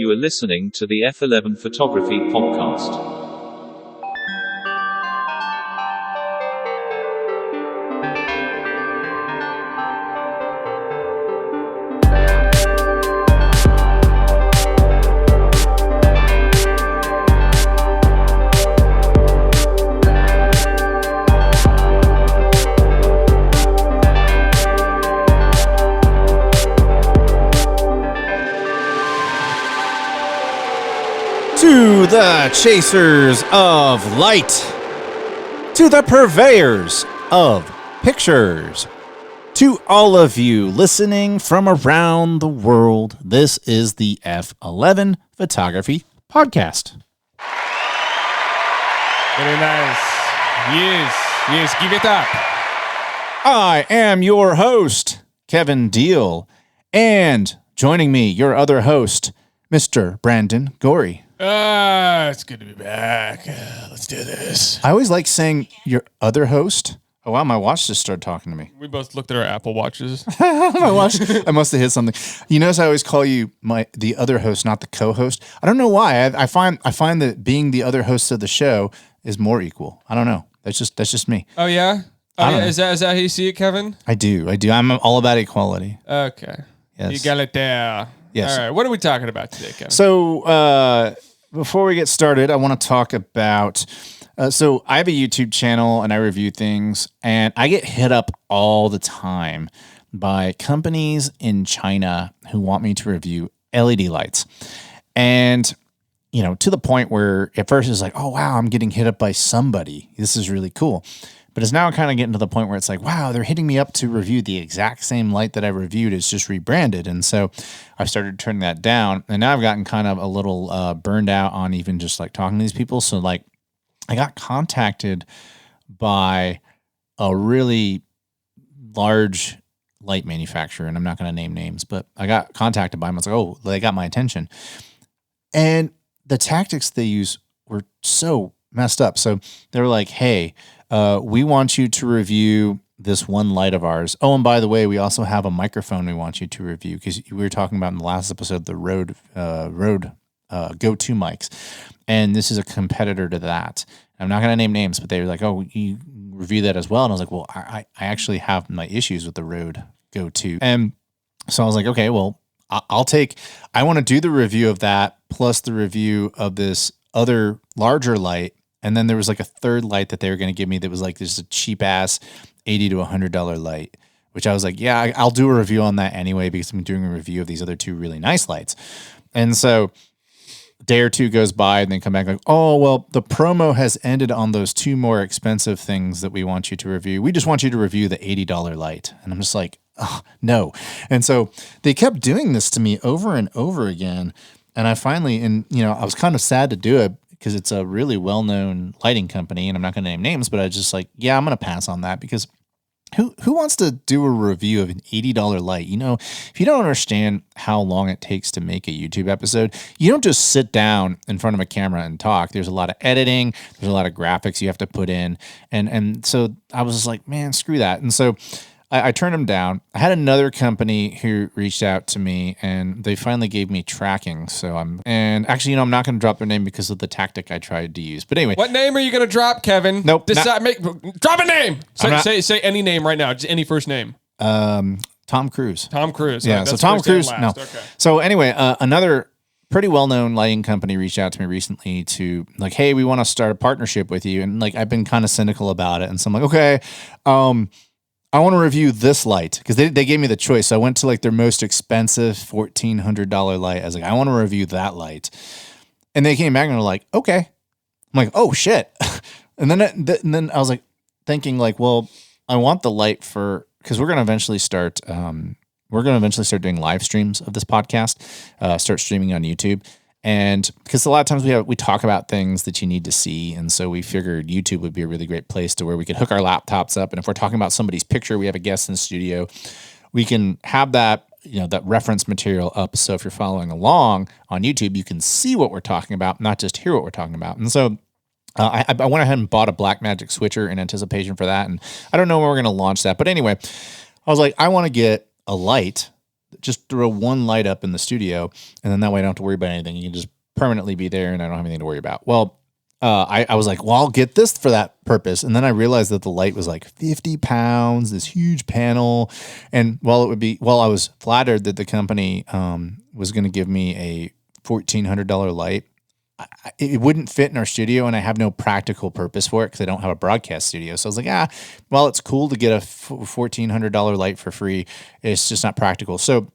You are listening to the F11 Photography Podcast. To the chasers of light, to the purveyors of pictures, to all of you listening from around the world, this is the F11 Photography Podcast. Very nice. Yes, give it up. I am your host, Kevin Deal, and joining me, your other host, Mr. Brandon Gorrie. It's good to be back. Let's do this. I always like saying your other host. Oh, wow, my watch just started talking to me. We both looked at our Apple Watches. My watch, I must have hit something. You notice I always call you the other host, not the co-host. I don't know why. I find that being the other host of the show is more equal. I don't know. That's just me. Oh yeah. Is that how you see it, Kevin? I do. I'm all about equality. Okay. Yes. You got it there. Yes. All right. What are we talking about today, Kevin? So before we get started, I want to talk about. So I have a YouTube channel and I review things, and I get hit up all the time by companies in China who want me to review LED lights. And, to the point where at first it's like, oh, wow, I'm getting hit up by somebody. This is really cool. But it's now kind of getting to the point where it's like, wow, they're hitting me up to review the exact same light that I reviewed. It's just rebranded. And so I started turning that down. And now I've gotten kind of a little burned out on even just like talking to these people. So like I got contacted by a really large light manufacturer, and I'm not going to name names, but I got contacted by them. I was like, oh, they got my attention. And the tactics they use were so messed up. So they were like, hey, we want you to review this one light of ours. Oh, and by the way, we also have a microphone we want you to review, because we were talking about in the last episode the Rode Go-To mics, and this is a competitor to that. I'm not going to name names, but they were like, oh, you review that as well. And I was like, well, I actually have my issues with the Rode Go-To. And so I was like, okay, well, I want to do the review of that plus the review of this other larger light. And then there was like a third light that they were going to give me that was like this cheap ass $80 to $100 light, which I was like, yeah, I'll do a review on that anyway, because I'm doing a review of these other two really nice lights. And so a day or two goes by and they come back like, oh, well, the promo has ended on those two more expensive things that we want you to review. We just want you to review the $80 light. And I'm just like, oh, no. And so they kept doing this to me over and over again. And I finally, I was kind of sad to do it, because it's a really well-known lighting company, and I'm not going to name names, but I just like, yeah, I'm going to pass on that, because who wants to do a review of an $80 light? If you don't understand how long it takes to make a YouTube episode, you don't just sit down in front of a camera and talk. There's a lot of editing. There's a lot of graphics you have to put in. And so I was just like, man, screw that. And so I turned them down. I had another company who reached out to me, and they finally gave me tracking. And actually, I'm not going to drop their name because of the tactic I tried to use. But anyway, what name are you going to drop, Kevin? Nope. Drop a name. Say any name right now. Just any first name. Tom Cruise. Tom Cruise. Yeah. Right, so Tom Cruise. No. Okay. So anyway, another pretty well-known lighting company reached out to me recently to like, hey, we want to start a partnership with you. And like, I've been kind of cynical about it. And so I'm like, okay, I want to review this light, because they gave me the choice. So I went to like their most expensive $1,400 light. I was like, I want to review that light. And they came back and were like, okay. I'm like, oh shit. And then I was like thinking like, well, I want the light because we're going to eventually start doing live streams of this podcast, start streaming on YouTube. And because a lot of times we talk about things that you need to see. And so we figured YouTube would be a really great place to where we could hook our laptops up. And if we're talking about somebody's picture, we have a guest in the studio, we can have that, that reference material up. So if you're following along on YouTube, you can see what we're talking about, not just hear what we're talking about. And so I went ahead and bought a Blackmagic switcher in anticipation for that. And I don't know when we're going to launch that. But anyway, I was like, I want to get a light just throw one light up in the studio, and then that way I don't have to worry about anything. You can just permanently be there, and I don't have anything to worry about. Well, I was like, well, I'll get this for that purpose. And then I realized that the light was like 50 pounds, this huge panel. And while I was flattered that the company was going to give me a $1,400 light, it wouldn't fit in our studio, and I have no practical purpose for it because I don't have a broadcast studio. So I was like, well, it's cool to get a $1,400 light for free. It's just not practical. So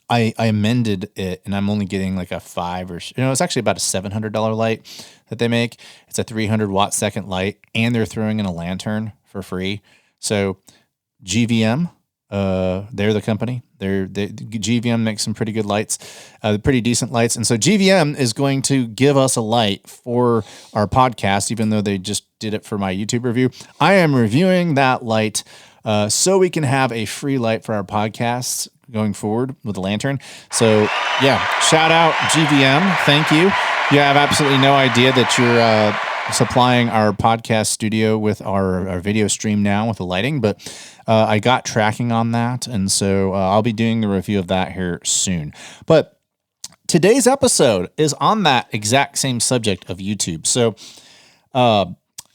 I amended it, and I'm only getting like a it's actually about a $700 light that they make. It's a 300 watt second light, and they're throwing in a lantern for free. So GVM, they're the company. GVM makes some pretty good lights, pretty decent lights. And so GVM is going to give us a light for our podcast, even though they just did it for my YouTube review. I am reviewing that light so we can have a free light for our podcast going forward with the lantern. So yeah, shout out GVM. Thank you. You have absolutely no idea that you're supplying our podcast studio with our video stream now with the lighting, but I got tracking on that. And so I'll be doing the review of that here soon. But today's episode is on that exact same subject of YouTube. So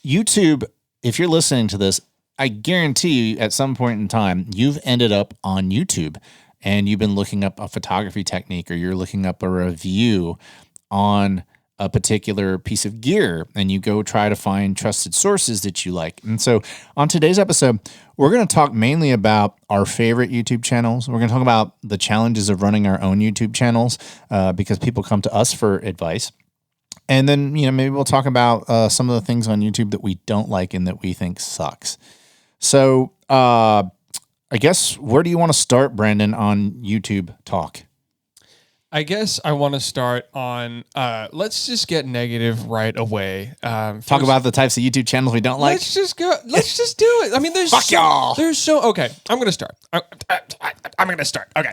YouTube, if you're listening to this, I guarantee you at some point in time, you've ended up on YouTube and you've been looking up a photography technique, or you're looking up a review on a particular piece of gear, and you go try to find trusted sources that you like. And so on today's episode, we're going to talk mainly about our favorite YouTube channels. We're going to talk about the challenges of running our own YouTube channels because people come to us for advice. And then, maybe we'll talk about some of the things on YouTube that we don't like and that we think sucks. So I guess, where do you want to start, Brandon, on YouTube talk? I guess I want to start on, let's just get negative right away. Talk about the types of YouTube channels we don't like? Let's just do it. I mean, Fuck y'all. Okay, I'm going to start. I'm going to start. Okay.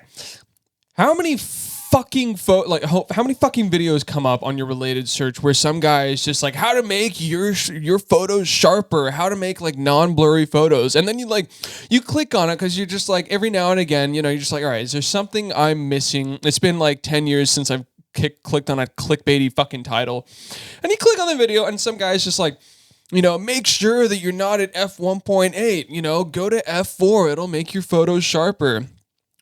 How many fucking how many fucking videos come up on your related search where some guy is just like, how to make your photos sharper, how to make like non-blurry photos, and then you click on it because you're just like, every now and again, you're just like, all right, is there something I'm missing? It's been like 10 years since I've clicked on a clickbaity fucking title, and you click on the video, and some guy's just like, make sure that you're not at f1.8, go to f4, it'll make your photos sharper.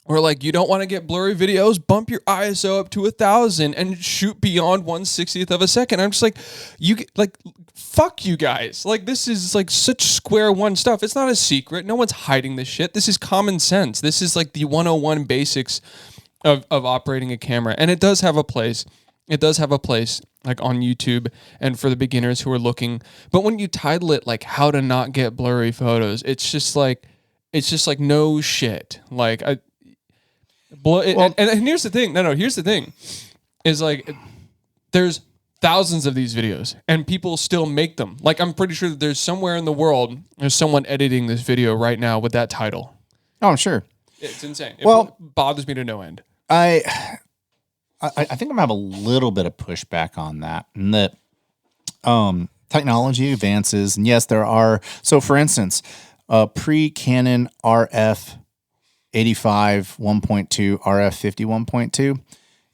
Or like, you don't want to get blurry videos, bump your ISO up to 1,000 and shoot beyond 1/60th of a second. I'm just like, fuck you guys. Like, this is like such square one stuff. It's not a secret. No one's hiding this shit. This is common sense. This is like the 101 basics of operating a camera. And it does have a place. It does have a place like on YouTube and for the beginners who are looking. But when you title it like how to not get blurry photos, it's just like no shit. Like and here's the thing. Here's the thing. Is like, there's thousands of these videos and people still make them. Like, I'm pretty sure that there's somewhere in the world, there's someone editing this video right now with that title. Oh, I'm sure. It's insane. Well, it bothers me to no end. I think I'm gonna have a little bit of pushback on that. And that technology advances, and yes, there are. So, for instance, pre-Canon RF 85 1.2 RF 50 1.2,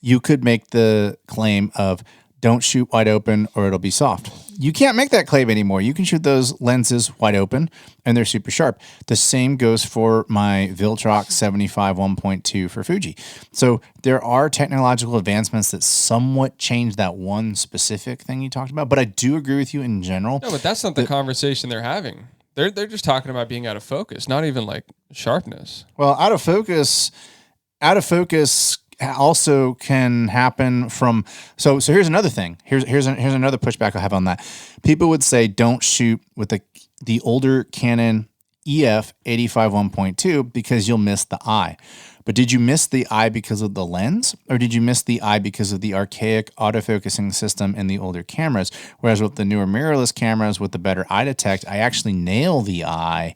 you could make the claim of don't shoot wide open or it'll be soft. You can't make that claim anymore. You can shoot those lenses wide open and they're super sharp. The same goes for my Viltrox 75 1.2 for Fuji. So there are technological advancements that somewhat change that one specific thing you talked about, but I do agree with you in general. No, but that's not the conversation they're having. They're just talking about being out of focus, not even like sharpness. Well, out of focus also can happen from. So here's another thing. Here's another pushback I have on that. People would say don't shoot with the older Canon EF 85 1.2 because you'll miss the eye. But did you miss the eye because of the lens, or did you miss the eye because of the archaic autofocusing system in the older cameras? Whereas with the newer mirrorless cameras with the better eye detect, I actually nail the eye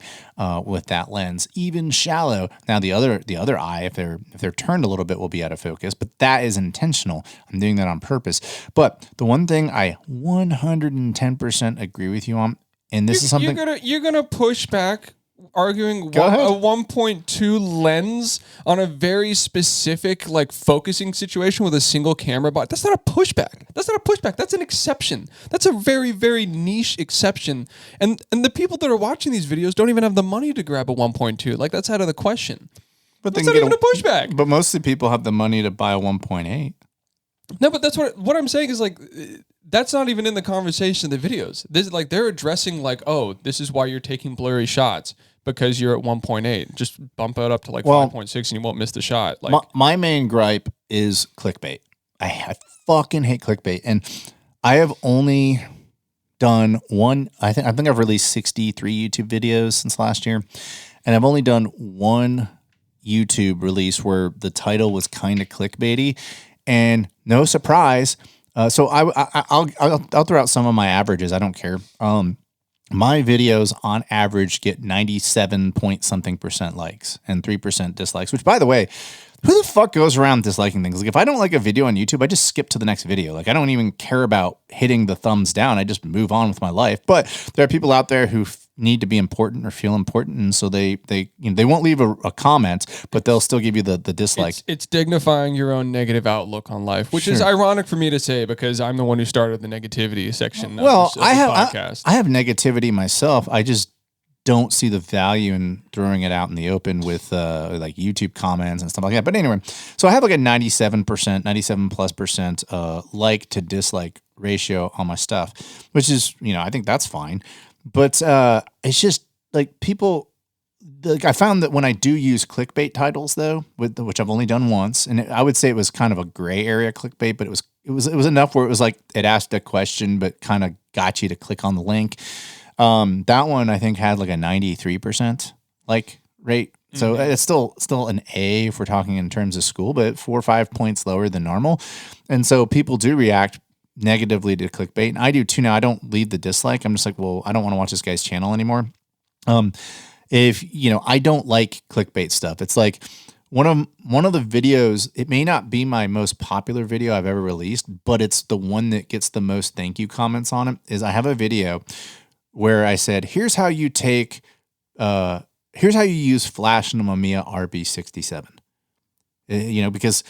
with that lens, even shallow. Now the other eye, if they're turned a little bit, will be out of focus, but that is intentional. I'm doing that on purpose. But the one thing I 110% agree with you on, and this is something you're gonna push back arguing Go ahead. a 1.2 lens on a very specific like focusing situation with a single camera bot. That's not a pushback. That's an exception. That's a very, very niche exception. And the people that are watching these videos don't even have the money to grab a 1.2. Like that's out of the question. But that's not even a pushback. But mostly people have the money to buy a 1.8. No, but that's what I'm saying is like that's not even in the conversation of the videos. This like they're addressing like, oh, this is why you're taking blurry shots because you're at 1.8. Just bump it up to like 5.6 and you won't miss the shot. Like my main gripe is clickbait. I fucking hate clickbait, and I have only done one. I think I've released 63 YouTube videos since last year, and I've only done one YouTube release where the title was kind of clickbaity. And no surprise, so I'll throw out some of my averages. I don't care. My videos on average get 97 point something % likes and 3% dislikes. Which, by the way, who the fuck goes around disliking things? Like if I don't like a video on YouTube, I just skip to the next video. Like I don't even care about hitting the thumbs down. I just move on with my life. But there are people out there who need to be important or feel important, and so they won't leave a comment, but they'll still give you the dislike. It's dignifying your own negative outlook on life, which is ironic for me to say because I'm the one who started the negativity section. Well, of this podcast. I have negativity myself. I just don't see the value in throwing it out in the open with like YouTube comments and stuff like that. But anyway, so I have like a 97% like to dislike ratio on my stuff, which is, I think that's fine. But it's just like people, like I found that when I do use clickbait titles though, which I've only done once, and I would say it was kind of a gray area clickbait, but it was enough where it was like it asked a question but kind of got you to click on the link. That one I think had like a 93% like rate. So it's still an A if we're talking in terms of school, but 4 or 5 points lower than normal. And so people do react negatively to clickbait. And I do too now. I don't leave the dislike. I'm just like, well, I don't want to watch this guy's channel anymore. If I don't like clickbait stuff. It's like one of the videos, it may not be my most popular video I've ever released, but it's the one that gets the most thank you comments on it. Is I have a video where I said, here's how you use flash in a Mamiya RB67. Because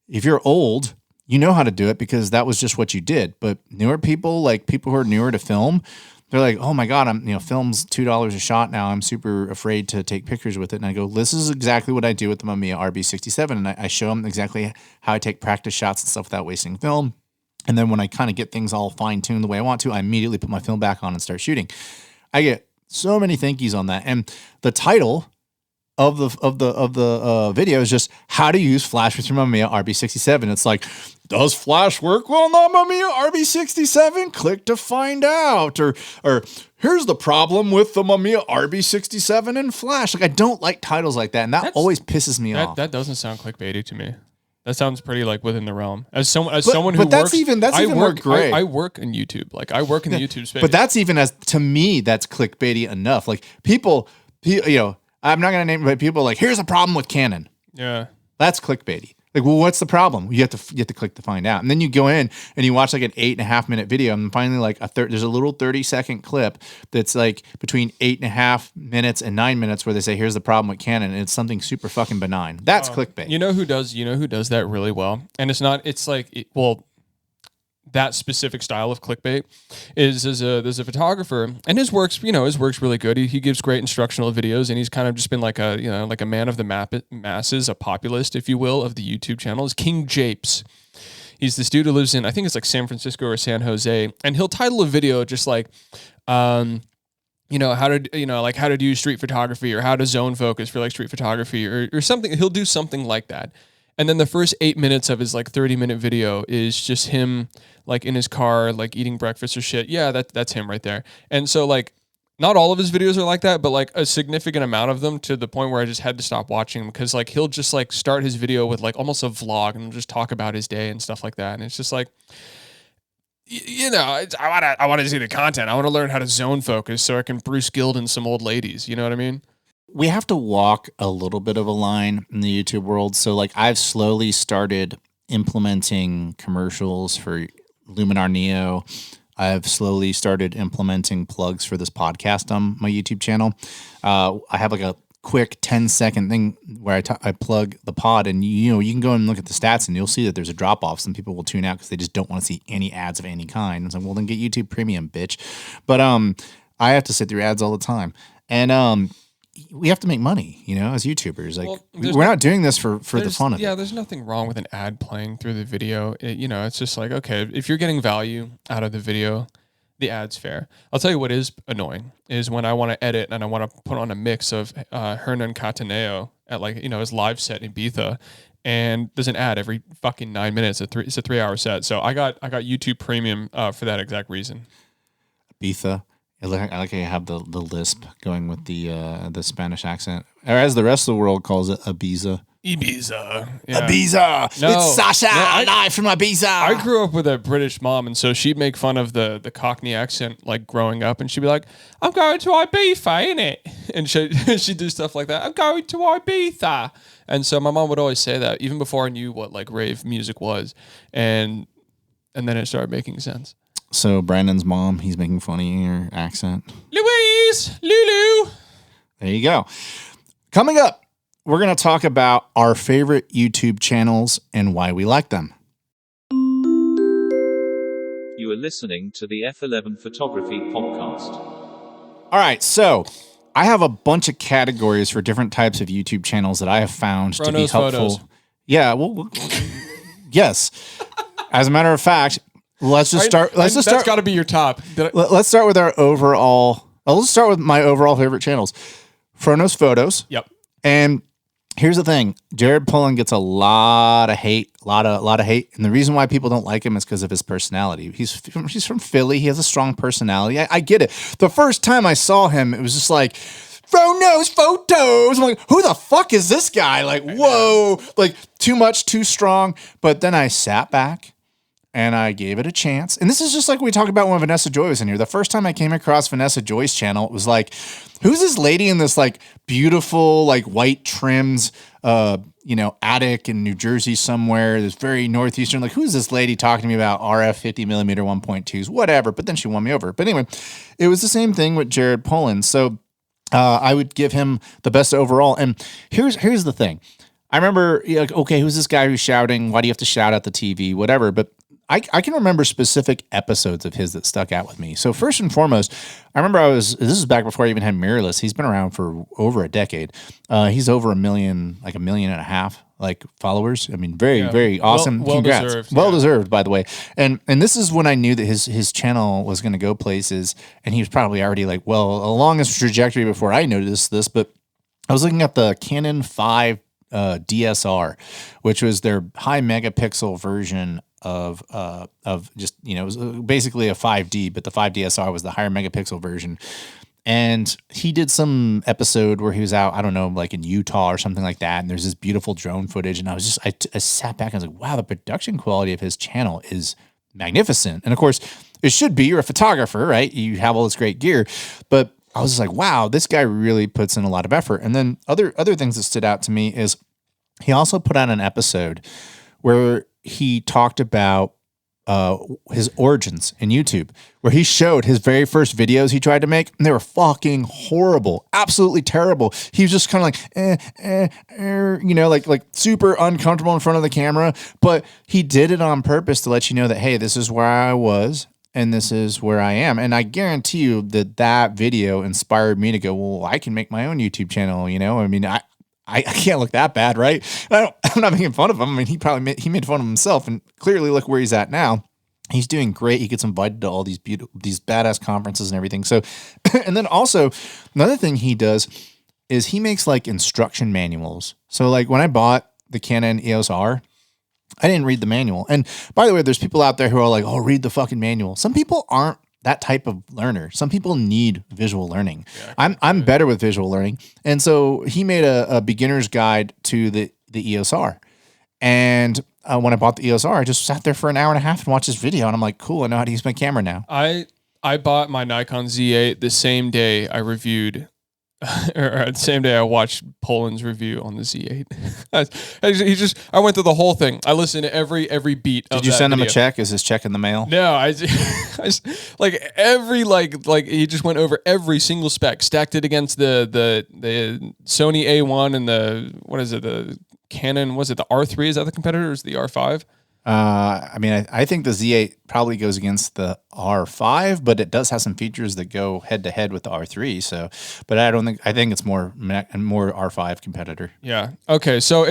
if you're old, you know how to do it because that was just what you did. But newer people, like people who are newer to film, they're like, oh my God, film's $2 a shot now. I'm super afraid to take pictures with it. And I go, this is exactly what I do with the Mamiya RB67. And I show them exactly how I take practice shots and stuff without wasting film. And then when I kind of get things all fine tuned the way I want to, I immediately put my film back on and start shooting. I get so many thank yous on that. And the title of the video is just how to use flash with your Mamiya RB67. It's like, does flash work well on the Mamiya RB67? Click to find out. Or here's the problem with the Mamiya RB67 and flash. Like I don't like titles like that, and that always pisses me off. That doesn't sound clickbaity to me. That sounds pretty like within the realm. As someone who but that's works, even more gray. I work in YouTube. Like I work in the YouTube space. But that's even to me, that's clickbaity enough. Like people, I'm not going to name, but people are like, here's a problem with Canon. Yeah. That's clickbaity. Like, well, what's the problem? You have to click to find out. And then you go in and you watch like an 8.5 minute video, and finally like there's a little 30-second clip that's like between 8.5 minutes and 9 minutes where they say, here's the problem with Canon. And it's something super fucking benign. That's clickbait. You know who does that really well? And that specific style of clickbait is there's a photographer, and his work's really good. He gives great instructional videos, and he's kind of just been like a man of the masses, a populist, if you will, of the YouTube channel. Is King Japes. He's this dude who lives in, I think it's like San Francisco or San Jose, and he'll title a video just like, how to do street photography or how to zone focus for like street photography or something. He'll do something like that. And then the first 8 minutes of his like 30-minute video is just him like in his car, like eating breakfast or shit. Yeah, that's him right there. And so like not all of his videos are like that, but like a significant amount of them, to the point where I just had to stop watching him because like he'll just like start his video with like almost a vlog and just talk about his day and stuff like that. And it's just like, I want to see the content. I want to learn how to zone focus so I can Bruce Gilden some old ladies. You know what I mean? We have to walk a little bit of a line in the YouTube world. So like I've slowly started implementing commercials for Luminar Neo, I've slowly started implementing plugs for this podcast on my YouTube channel. I have like a quick 10-second thing where I plug the pod, and you can go and look at the stats and you'll see that there's a drop off. Some people will tune out because they just don't want to see any ads of any kind. It's like, well, then get YouTube Premium, bitch. But I have to sit through ads all the time, and we have to make money, as YouTubers. Like, we're not doing this for the fun of it. Yeah, there's nothing wrong with an ad playing through the video. It's just like, okay, if you're getting value out of the video, the ad's fair. I'll tell you what is annoying is when I want to edit and I want to put on a mix of Hernan Cataneo at his live set in Ibiza, and there's an ad every fucking 9 minutes. It's a 3-hour set. So I got YouTube Premium for that exact reason. Ibiza. I like how you have the lisp going with the Spanish accent, or as the rest of the world calls it, Ibiza. Ibiza. Yeah. Ibiza. No, it's Sasha live from Ibiza. I grew up with a British mom, and so she'd make fun of the Cockney accent like growing up, and she'd be like, "I'm going to Ibiza, innit?" And she'd do stuff like that. "I'm going to Ibiza." And so my mom would always say that even before I knew what like rave music was, and then it started making sense. So Brandon's mom, he's making fun of your accent. Louise, Lulu. There you go. Coming up, we're going to talk about our favorite YouTube channels and why we like them. You are listening to the F11 Photography Podcast. All right, so I have a bunch of categories for different types of YouTube channels that I have found to be helpful. Photos. Yeah, well, yes. As a matter of fact, let's just start. That's got to be your top. Let's start with our overall. Let's start with my overall favorite channels. Frono's Photos. Yep. And here's the thing: Jared Pullen gets a lot of hate, a lot of hate, and the reason why people don't like him is because of his personality. He's from Philly. He has a strong personality. I get it. The first time I saw him, it was just like, Frono's Photos. I'm like, who the fuck is this guy? Like, whoa, like too much, too strong. But then I sat back and I gave it a chance. And this is just like we talked about when Vanessa Joy was in here. The first time I came across Vanessa Joy's channel, it was like, who's this lady in this like beautiful, like white trims, attic in New Jersey somewhere, this very northeastern, like who's this lady talking to me about RF 50 millimeter 1.2s, whatever. But then she won me over. But anyway, it was the same thing with Jared Pullen. So I would give him the best overall. And here's the thing. I remember, okay, who's this guy who's shouting? Why do you have to shout at the TV? Whatever. But I can remember specific episodes of his that stuck out with me. So first and foremost, I remember this is back before I even had mirrorless. He's been around for over a decade. He's over 1 million, like 1.5 million, like followers. I mean, very awesome. Congrats. Well deserved, by the way. And this is when I knew that his channel was going to go places, and he was probably already like, well, along his trajectory before I noticed this. But I was looking at the Canon 5 DSR, which was their high megapixel version of just, it was basically a 5D, but the 5DSR was the higher megapixel version. And he did some episode where he was out, I don't know, like in Utah or something like that. And there's this beautiful drone footage. And I sat back and I was like, wow, the production quality of his channel is magnificent. And of course it should be, you're a photographer, right? You have all this great gear, but I was just like, wow, this guy really puts in a lot of effort. And then other things that stood out to me is he also put out an episode where he talked about his origins in YouTube, where he showed his very first videos he tried to make, and they were fucking horrible, absolutely terrible. He was just kind of like, like super uncomfortable in front of the camera, but he did it on purpose to let you know that, hey, this is where I was and this is where I am. And I guarantee you that video inspired me to go, well, I can make my own YouTube channel. I mean, I can't look that bad, right? I'm not making fun of him. I mean, he made fun of himself, and clearly look where he's at now. He's doing great. He gets invited to all these badass conferences and everything. So, and then also another thing he does is he makes like instruction manuals. So like when I bought the Canon EOS R, I didn't read the manual. And by the way, there's people out there who are like, oh, read the fucking manual. Some people aren't that type of learner. Some people need visual learning. Yeah, I'm better with visual learning. And so he made a beginner's guide to the EOS R. And when I bought the EOS R, I just sat there for an hour and a half and watched this video. And I'm like, cool, I know how to use my camera now. I bought my Nikon Z8 the same day I reviewed or the same day I watched Poland's review on the Z8. I went through the whole thing. I listened to every beat. Did you send him a check? Is his check in the mail? No, I like every like he just went over every single spec, stacked it against the Sony A1 and the Canon. Was it the R3? Is that the competitor? Or is it the R5? I mean, I think the Z8 probably goes against the R5, but it does have some features that go head to head with the R3. So, but I think it's more R5 competitor. Yeah. Okay. So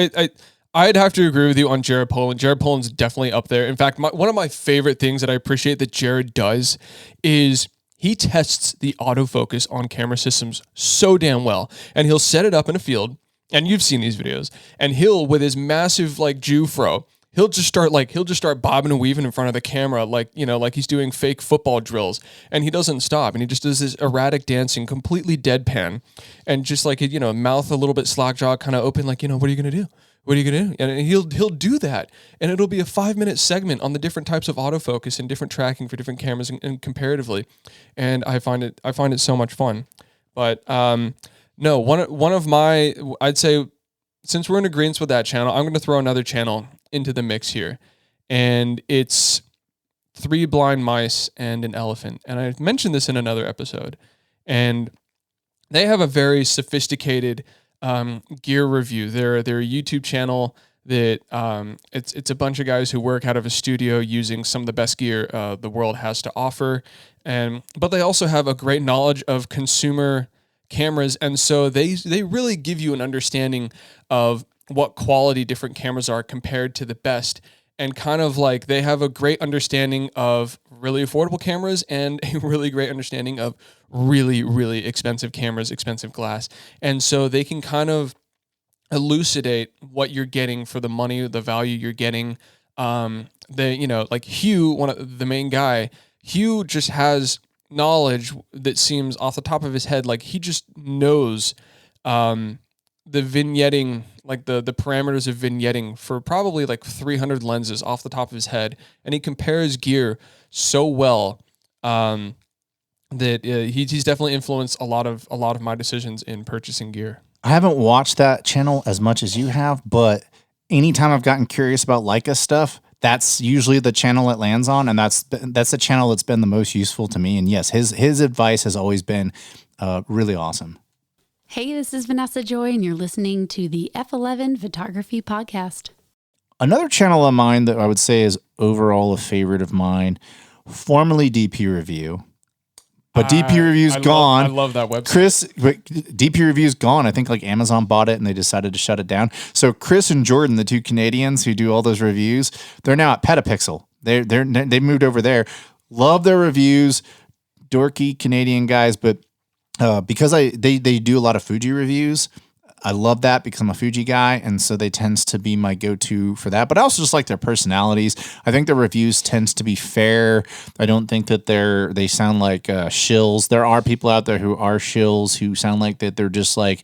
I'd have to agree with you on Jared Poland. Jared Poland's definitely up there. In fact, one of my favorite things that I appreciate that Jared does is he tests the autofocus on camera systems so damn well, and he'll set it up in a field. And you've seen these videos, and he'll, with his massive like Jew fro, he'll just start bobbing and weaving in front of the camera, like he's doing fake football drills, and he doesn't stop, and he just does this erratic dancing, completely deadpan, and just like mouth a little bit slack jaw, kind of open, like what are you gonna do? What are you gonna do? And he'll do that, and it'll be a 5-minute segment on the different types of autofocus and different tracking for different cameras and comparatively, and I find it so much fun. But no, one of my, I'd say, since we're in agreement with that channel, I'm going to throw another channel into the mix here, and it's 3 blind mice and an elephant. And I mentioned this in another episode, and they have a very sophisticated gear review. They're a YouTube channel that it's a bunch of guys who work out of a studio using some of the best gear the world has to offer, but they also have a great knowledge of consumer cameras, and so they really give you an understanding of what quality different cameras are compared to the best, and kind of like they have a great understanding of really affordable cameras and a really great understanding of really, really expensive cameras, expensive glass, and so they can kind of elucidate what you're getting for the money, the value you're getting. Like Hugh, the main guy, Hugh just has knowledge that seems off the top of his head, like he just knows the vignetting, like the parameters of vignetting for probably like 300 lenses off the top of his head, and he compares gear so well that he's definitely influenced a lot of my decisions in purchasing gear. I haven't watched that channel as much as you have, but anytime I've gotten curious about Leica stuff, that's usually the channel it lands on, and that's the channel that's been the most useful to me. And yes, his advice has always been really awesome. Hey, this is Vanessa Joy, and you're listening to the F11 Photography Podcast. Another channel of mine that I would say is overall a favorite of mine, formerly DP Review. But DP Review's gone. I love that website. DP Review's gone. I think like Amazon bought it and they decided to shut it down. So Chris and Jordan, the 2 Canadians who do all those reviews, they're now at Petapixel. They moved over there. Love their reviews. Dorky Canadian guys, but because they do a lot of Fuji reviews, I love that because I'm a Fuji guy, and so they tends to be my go-to for that. But I also just like their personalities. I think their reviews tends to be fair. I don't think that they sound like shills. There are people out there who are shills who sound like that they're just like,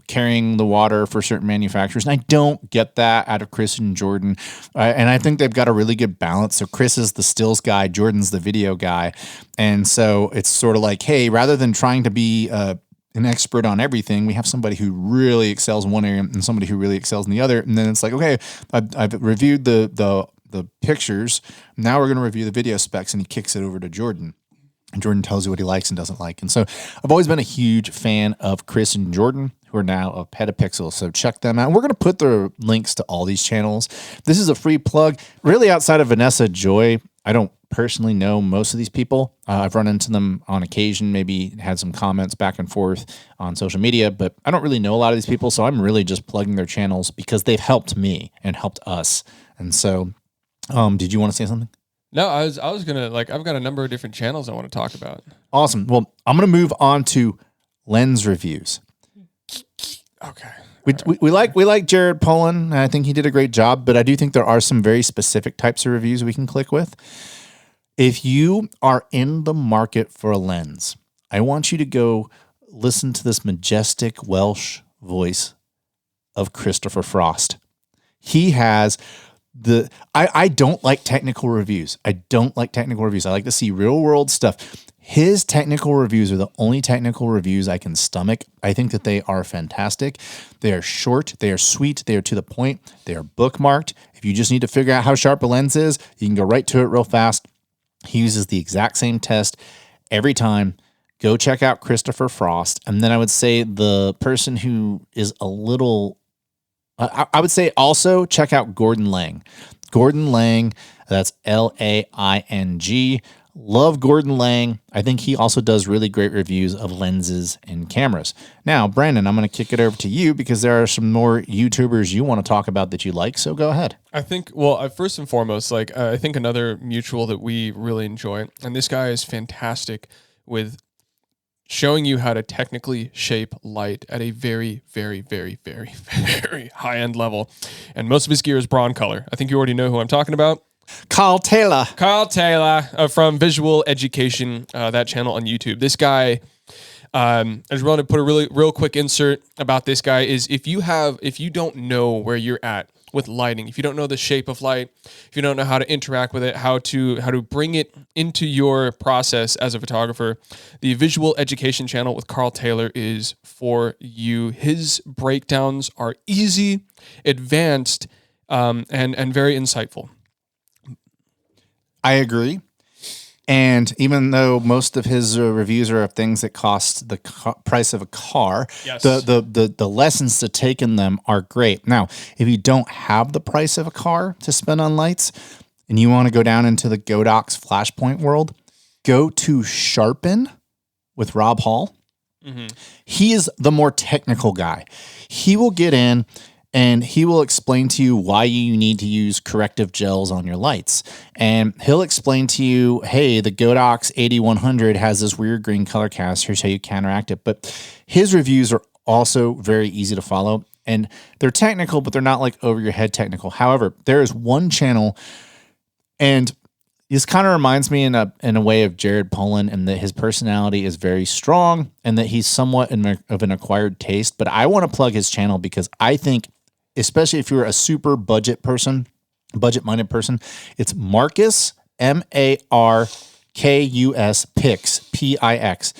carrying the water for certain manufacturers. And I don't get that out of Chris and Jordan. And I think they've got a really good balance. So Chris is the stills guy, Jordan's the video guy. And so it's sort of like, hey, rather than trying to be an expert on everything, we have somebody who really excels in one area and somebody who really excels in the other. And then it's like, okay, I've reviewed the pictures. Now we're going to review the video specs, and he kicks it over to Jordan. And Jordan tells you what he likes and doesn't like. And so I've always been a huge fan of Chris and Jordan, who are now of Petapixel. So check them out. And we're going to put the links to all these channels. This is a free plug. Really, outside of Vanessa Joy, I don't personally know most of these people. I've run into them on occasion, maybe had some comments back and forth on social media, but I don't really know a lot of these people. So I'm really just plugging their channels because they've helped me and helped us. And so, did you want to say something? No, I was gonna I've got a number of different channels I want to talk about. Awesome. Well, I'm gonna move on to lens reviews. Okay. We like Jared Poland, and I think he did a great job, but I do think there are some very specific types of reviews we can click with. If you are in the market for a lens, I want you to go listen to this majestic Welsh voice of Christopher Frost. He has I don't like technical reviews. I like to see real world stuff. His technical reviews are the only technical reviews I can stomach. I think that they are fantastic. They are short. They are sweet. They are to the point. They are bookmarked. If you just need to figure out how sharp a lens is, you can go right to it real fast. He uses the exact same test every time. Go check out Christopher Frost. And then I would say the person who is a little, I would say also check out Gordon Lang. Gordon Lang, that's Laing. Love Gordon Lang. I think he also does really great reviews of lenses and cameras. Now, Brandon, I'm going to kick it over to you because there are some more YouTubers you want to talk about that you like. So go ahead. I think, well, first and foremost, I think another mutual that we really enjoy, and this guy is fantastic with showing you how to technically shape light at a very, very, very, very, very high-end level. And most of his gear is Broncolor. I think you already know who I'm talking about. Kyle Taylor From Visual Education, that channel on YouTube. This guy, I just wanted to put a real quick insert about this guy is if you don't know where you're at with lighting, if you don't know the shape of light, if you don't know how to interact with it, how to bring it into your process as a photographer, the Visual Education channel with Carl Taylor is for you. His breakdowns are easy, advanced, and very insightful. I agree. And even though most of his reviews are of things that cost the price of a car, yes, the lessons to take in them are great. Now, if you don't have the price of a car to spend on lights and you want to go down into the Godox Flashpoint world, go to Sharpen with Rob Hall. Mm-hmm. He is the more technical guy. He will get in and he will explain to you why you need to use corrective gels on your lights. And he'll explain to you, hey, the Godox 8100 has this weird green color cast. Here's how you counteract it. But his reviews are also very easy to follow. And they're technical, but they're not like over your head technical. However, there is one channel, and this kind of reminds me in a way of Jared Polin, and that his personality is very strong and that he's somewhat of an acquired taste. But I want to plug his channel because I think, especially if you're a super budget-minded person, it's Marcus, Markus Pix, Pix.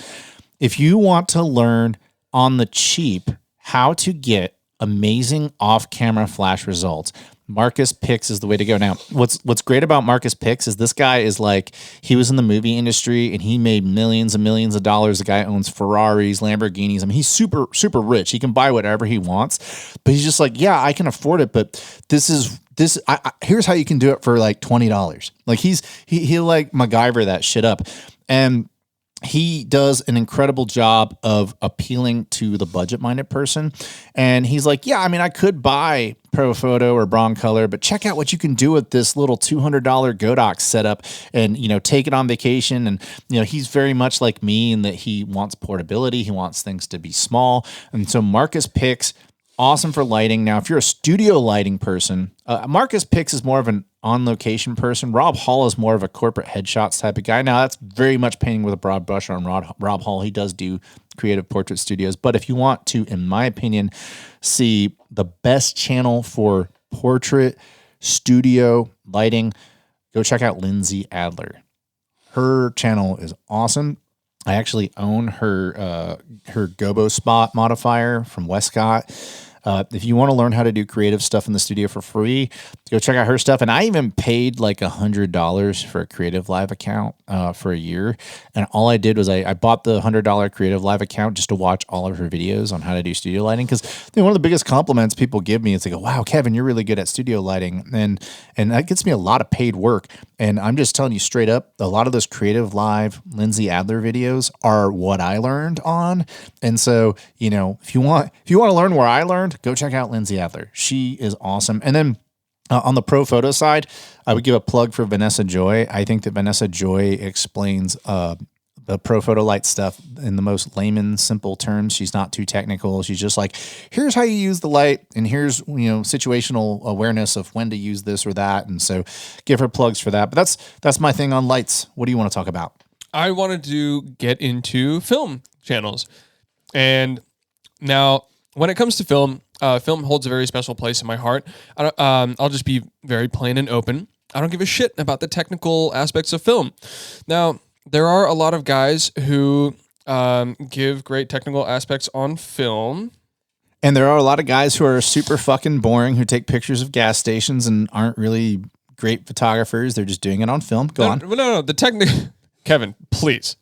If you want to learn on the cheap how to get amazing off-camera flash results, Marcus Pix is the way to go. Now, what's great about Marcus Pix is this guy is like, he was in the movie industry and he made millions and millions of dollars. The guy owns Ferraris, Lamborghinis. I mean, he's super, super rich. He can buy whatever he wants, but he's just like, yeah, I can afford it. But here's how you can do it for like $20. Like he'll like MacGyver that shit up. And he does an incredible job of appealing to the budget-minded person. And he's like, yeah, I mean, I could buy Profoto or Broncolor, but check out what you can do with this little $200 Godox setup and, take it on vacation. And, he's very much like me in that he wants portability. He wants things to be small. And so Marcus Pix, awesome for lighting. Now, if you're a studio lighting person, Marcus Pix is more of an on-location person. Rob Hall is more of a corporate headshots type of guy. Now, that's very much painting with a broad brush on Rob Hall. He does do creative portrait studios. But if you want to, in my opinion, see the best channel for portrait studio lighting, go check out Lindsay Adler. Her channel is awesome. I actually own her Gobo Spot modifier from Westcott. If you want to learn how to do creative stuff in the studio for free, go check out her stuff. And I even paid like $100 for a Creative Live account for a year. And all I did was I bought the $100 Creative Live account just to watch all of her videos on how to do studio lighting. Because one of the biggest compliments people give me is they go, wow, Kevin, you're really good at studio lighting. And that gets me a lot of paid work. And I'm just telling you straight up, a lot of those Creative Live Lindsay Adler videos are what I learned on. And so, if you want to learn where I learned, go check out Lindsay Adler. She is awesome. And then on the pro photo side, I would give a plug for Vanessa Joy. I think that Vanessa Joy explains the pro photo light stuff in the most layman, simple terms. She's not too technical. She's just like, here's how you use the light, and here's situational awareness of when to use this or that. And so, give her plugs for that. But that's my thing on lights. What do you want to talk about? I wanted to get into film channels, and now when it comes to film, film holds a very special place in my heart. I'll just be very plain and open. I don't give a shit about the technical aspects of film. Now, there are a lot of guys who give great technical aspects on film. And there are a lot of guys who are super fucking boring who take pictures of gas stations and aren't really great photographers. They're just doing it on film. Go on. No. The technical, Kevin, please.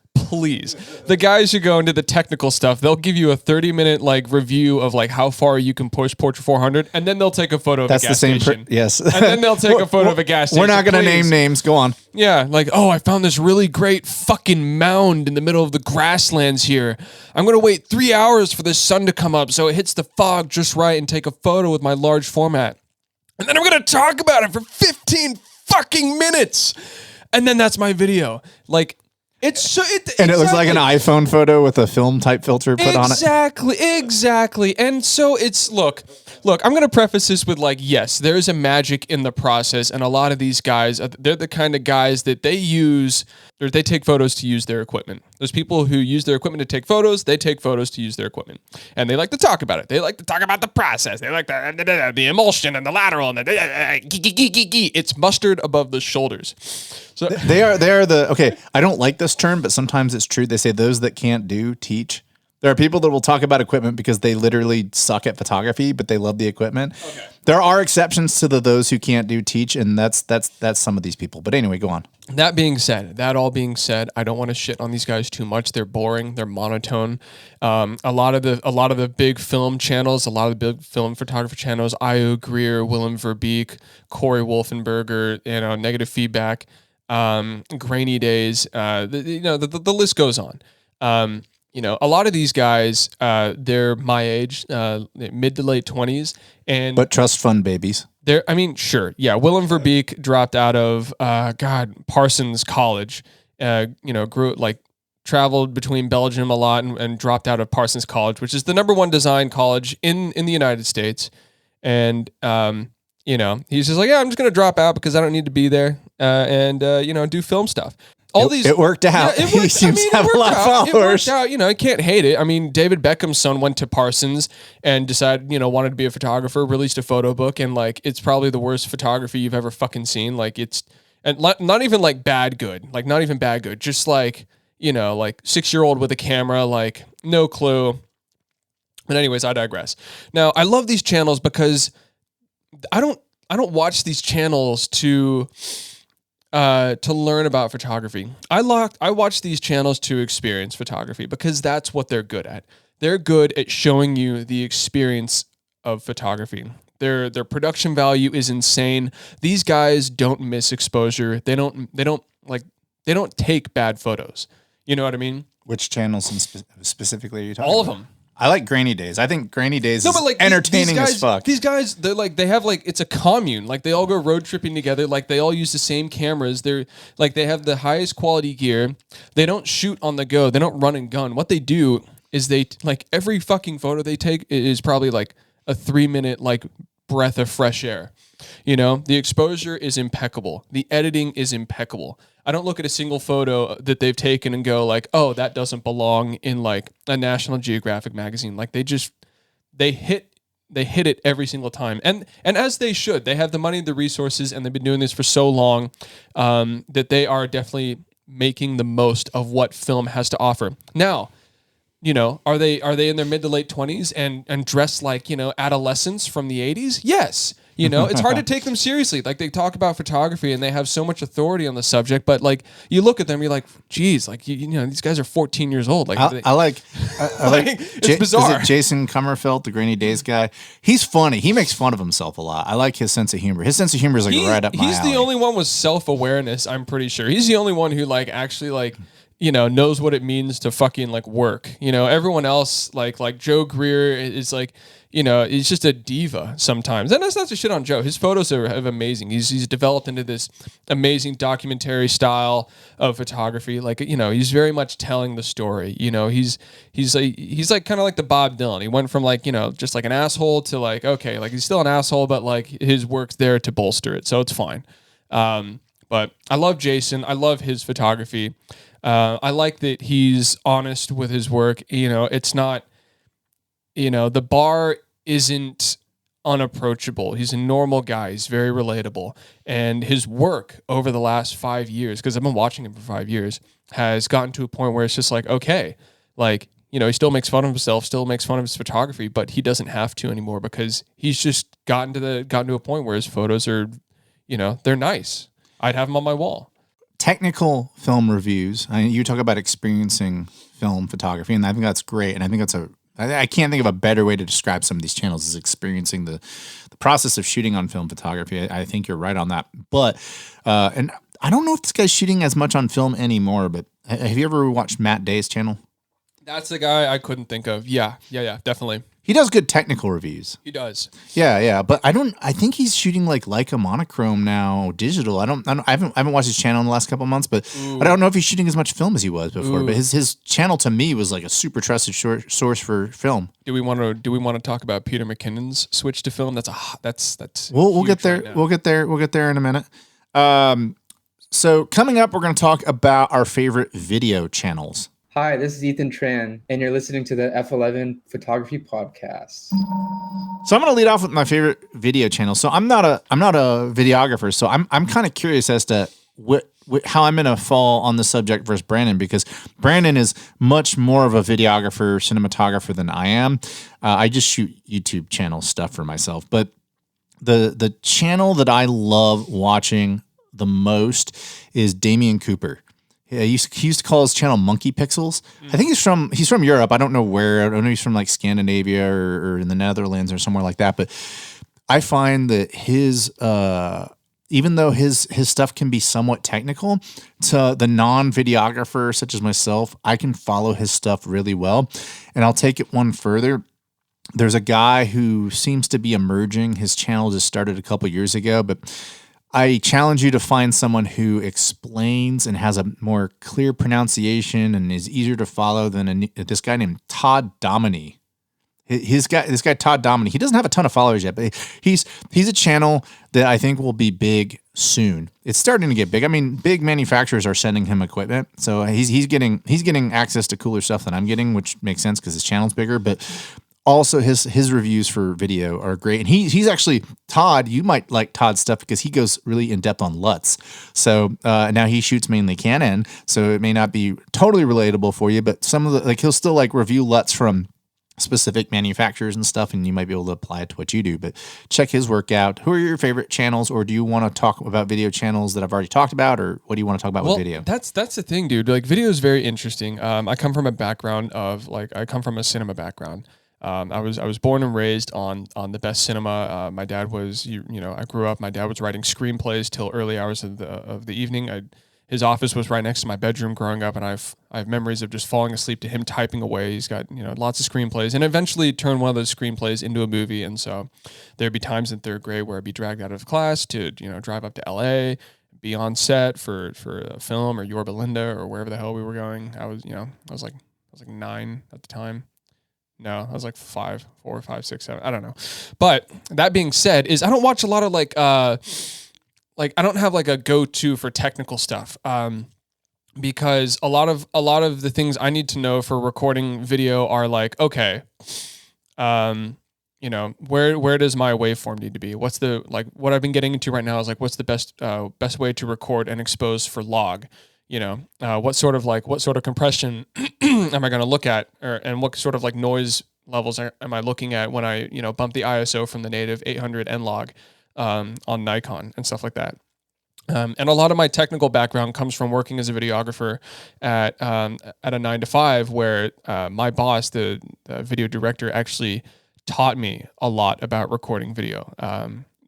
The guys who go into the technical stuff, they'll give you a 30-minute like review of like how far you can push Portra 400, and then they'll take a photo of a gas station. Yes. And then they'll take a photo of a gas station. We're not going to name names. Go on. Yeah, like, oh, I found this really great fucking mound in the middle of the grasslands here. I'm going to wait 3 hours for the sun to come up so it hits the fog just right and take a photo with my large format. And then I'm going to talk about it for 15 fucking minutes. And then that's my video. Like, it's so... And it looks like an iPhone photo with a film type filter put on it. Exactly. And so it's... Look, I'm going to preface this with like, yes, there's a magic in the process. And a lot of these guys, they're the kind of guys that they use... Or they take photos to use their equipment. There's people who use their equipment to take photos. They take photos to use their equipment. And they like to talk about it. They like to talk about the process. They like the emulsion and the lateral and it's mustard above the shoulders. So they are the, okay, I don't like this term, but sometimes it's true. They say those that can't do, teach. There are people that will talk about equipment because they literally suck at photography, but they love the equipment. Okay. There are exceptions to those who can't do, teach, and that's some of these people. But anyway, go on. That all being said, I don't want to shit on these guys too much. They're boring. They're monotone. A lot of the big film channels, a lot of the big film photographer channels, Io Greer, Willem Verbeek, Corey Wolfenberger, Negative Feedback, Grainy Days. The list goes on. A lot of these guys, they're my age, mid to late 20s, but trust fund babies. Sure. Yeah. Willem Verbeek dropped out of, Parsons College, traveled between Belgium a lot and dropped out of Parsons College, which is the #1 design college in the United States. And, he's just like, yeah, I'm just going to drop out because I don't need to be there, and do film stuff. It worked out. Yeah, he seems to have a lot of followers. It worked out. I can't hate it. I mean, David Beckham's son went to Parsons and decided, wanted to be a photographer, released a photo book, and like, it's probably the worst photography you've ever fucking seen. Like, it's and not even like bad good, like not even bad good, just like, like 6-year-old with a camera, like no clue. But anyways, I digress. Now, I love these channels because I don't watch these channels to learn about photography. I watch these channels to experience photography because that's what they're good at. They're good at showing you the experience of photography. Their production value is insane. These guys don't miss exposure. They don't take bad photos. You know what I mean? Which channels specifically are you talking about? All of them. I like Grainy Days. I think Grainy Days is entertaining as fuck. These guys, they have like, it's a commune. Like they all go road tripping together. Like they all use the same cameras. They're like, they have the highest quality gear. They don't shoot on the go. They don't run and gun. What they do is every fucking photo they take is probably like a 3-minute like breath of fresh air. The exposure is impeccable. The editing is impeccable. I don't look at a single photo that they've taken and go like, oh, that doesn't belong in like a National Geographic magazine. Like they hit it every single time. And as they should. They have the money, the resources, and they've been doing this for so long that they are definitely making the most of what film has to offer. Now, are they in their mid to late 20s and dressed like, adolescents from the 80s? Yes. It's hard to take them seriously. Like they talk about photography and they have so much authority on the subject, but like you look at them, you're like, geez, like these guys are 14 years old. Like I like it's bizarre. Is it Jason Comerfeld, the Grainy Days guy? He's funny. He makes fun of himself a lot. I like his sense of humor. His sense of humor is like right up my alley. He's the only one with self-awareness, I'm pretty sure. He's the only one who like actually like knows what it means to fucking like work. Everyone else like Joe Greer is like, he's just a diva sometimes. And that's not to shit on Joe. His photos are amazing. He's developed into this amazing documentary style of photography. Like, he's very much telling the story. He's like kind of like the Bob Dylan. He went from like, just like an asshole to like, okay, like he's still an asshole, but like his work's there to bolster it. So it's fine. But I love Jason. I love his photography. I like that he's honest with his work. It's not, the bar isn't unapproachable. He's a normal guy. He's very relatable. And his work over the last 5 years, because I've been watching him for 5 years, has gotten to a point where it's just like, okay, like, you know, he still makes fun of himself, still makes fun of his photography, but he doesn't have to anymore because he's just gotten to a point where his photos are, you know, they're nice. I'd have them on my wall. Technical film reviews. You talk about experiencing film photography, and I think that's great. And I think I can't think of a better way to describe some of these channels as experiencing the process of shooting on film photography. I think you're right on that. But, and I don't know if this guy's shooting as much on film anymore, but have you ever watched Matt Day's channel? That's the guy I couldn't think of. Yeah, definitely. He does good technical reviews. He does. Yeah. But I think he's shooting like Leica monochrome now, digital. I haven't watched his channel in the last couple of months, but I don't know if he's shooting as much film as he was before. But his channel to me was like a super trusted source for film. Do we want to talk about Peter McKinnon's switch to film? That's we'll get there. Right, we'll get there in a minute. So coming up, we're going to talk about our favorite video channels. Hi, this is Ethan Tran, and you're listening to the F11 Photography Podcast. So I'm going to lead off with my favorite video channel. So I'm not a videographer, so I'm kind of curious as to how I'm going to fall on the subject versus Brandon, because Brandon is much more of a videographer, cinematographer than I am. I just shoot YouTube channel stuff for myself, but the channel that I love watching the most is Damian Cooper. Yeah, he used to call his channel Monkey Pixels. I think he's from Europe. I don't know where. I don't know, he's from like Scandinavia or in the Netherlands or somewhere like that. But I find that his even though his stuff can be somewhat technical, to the non-videographer such as myself, I can follow his stuff really well. And I'll take it one further. There's a guy who seems to be emerging. His channel just started a couple years ago, but I challenge you to find someone who explains and has a more clear pronunciation and is easier to follow than this guy named Todd Dominy. This guy Todd Dominy, he doesn't have a ton of followers yet, but he's a channel that I think will be big soon. It's starting to get big. I mean, big manufacturers are sending him equipment, so he's getting access to cooler stuff than I'm getting, which makes sense because his channel's bigger. But also, his reviews for video are great. And he's actually, Todd, you might like Todd's stuff because he goes really in-depth on LUTs. So now he shoots mainly Canon, so it may not be totally relatable for you, but some of the, like, he'll still like review LUTs from specific manufacturers and stuff, and you might be able to apply it to what you do. But check his work out. Who are your favorite channels, or do you want to talk about video channels that I've already talked about, or what do you want to talk about with video? That's the thing, dude. Like, video is very interesting. I come from a background of, like, I come from a cinema background. I was born and raised on the best cinema. My dad was, I grew up. My dad was writing screenplays till early hours of the evening. His office was right next to my bedroom growing up, and I have memories of just falling asleep to him typing away. He's got lots of screenplays, and eventually turned one of those screenplays into a movie. And so there'd be times in third grade where I'd be dragged out of class to drive up to LA, be on set for a film or Yorba Linda or wherever the hell we were going. I was like 9 at the time. No, I was like 4, 5, 6, 7. I don't know. But that being said, I don't watch a lot of like I don't have like a go-to for technical stuff. Because a lot of the things I need to know for recording video are like, okay, where does my waveform need to be? What's the, like, what I've been getting into right now is like, what's the best way to record and expose for log? What sort of compression am I going to look at, and what sort of like noise levels am I looking at when I, bump the ISO from the native 800 N-Log on Nikon and stuff like that. And a lot of my technical background comes from working as a videographer at a 9 to 5, where my boss, the video director, actually taught me a lot about recording video.